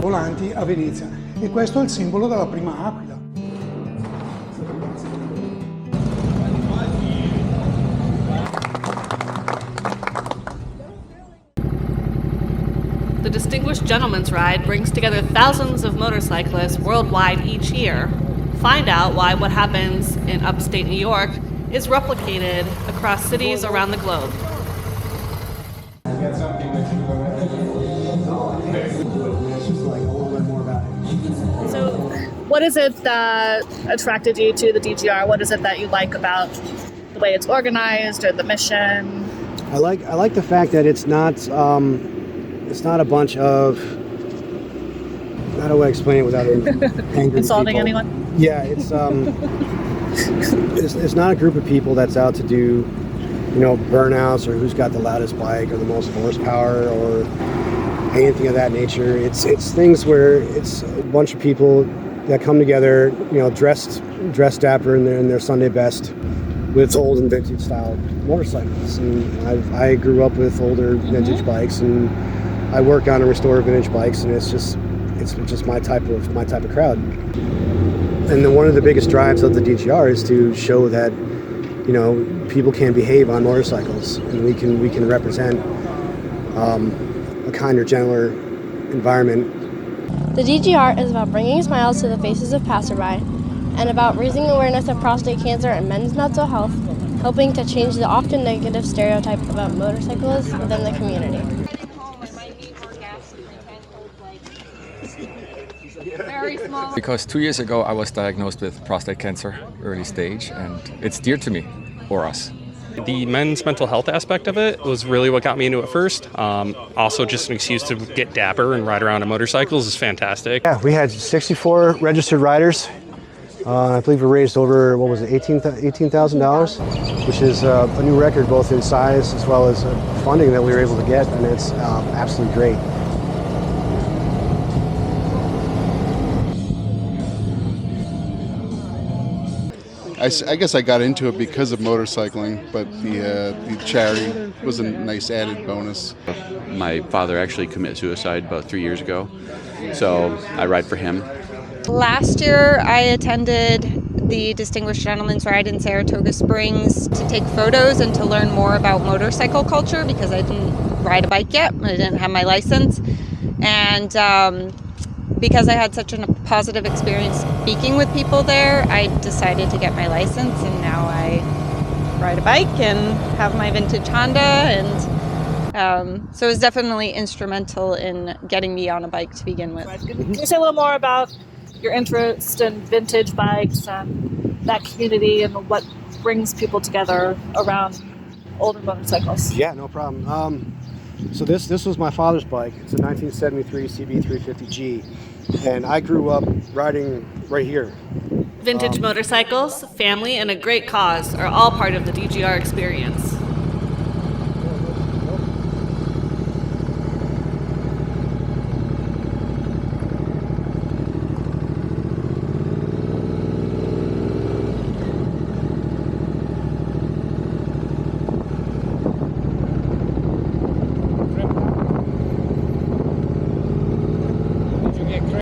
volanti a Venezia, e questo è il simbolo della prima aquila. The Distinguished Gentleman's Ride brings together thousands of motorcyclists worldwide each year. Find out why what happens in upstate New York is replicated across cities around the globe. So, what is it that attracted you to the DGR? What is it that you like about the way it's organized or the mission? I like the fact that it's not a bunch of, how do I explain it without angry Insulting people? anyone? Yeah, it's not a group of people that's out to do, burnouts or who's got the loudest bike or the most horsepower or anything of that nature. It's things where it's a bunch of people that come together, dressed dapper in their Sunday best, with old and vintage style motorcycles. And I grew up with older vintage bikes, and I work on and restore vintage bikes, and it's just my type of crowd. And then one of the biggest drives of the DGR is to show that people can behave on motorcycles, and we can represent a kinder, gentler environment. The DGR is about bringing smiles to the faces of passerby, and about raising awareness of prostate cancer and men's mental health, hoping to change the often negative stereotype about motorcyclists within the community. Because 2 years ago I was diagnosed with prostate cancer, early stage, and it's dear to me, or us. The men's mental health aspect of it was really what got me into it first. Also, just an excuse to get dapper and ride around on motorcycles is fantastic. Yeah, we had 64 registered riders. I believe we raised over, $18,000, which is a new record both in size as well as funding that we were able to get, and it's absolutely great. I guess I got into it because of motorcycling, but the charity was a nice added bonus. My father actually committed suicide about 3 years ago, so I ride for him. Last year I attended the Distinguished Gentleman's Ride in Saratoga Springs to take photos and to learn more about motorcycle culture, because I didn't ride a bike yet, I didn't have my license, and because I had such a positive experience speaking with people there, I decided to get my license, and now I ride a bike and have my vintage Honda, and so it's definitely instrumental in getting me on a bike to begin with. Can you say a little more about your interest in vintage bikes and that community and what brings people together around older motorcycles? Yeah, no problem. So this was my father's bike. It's a 1973 CB350G, and I grew up riding right here. Vintage motorcycles, family, and a great cause are all part of the DGR experience.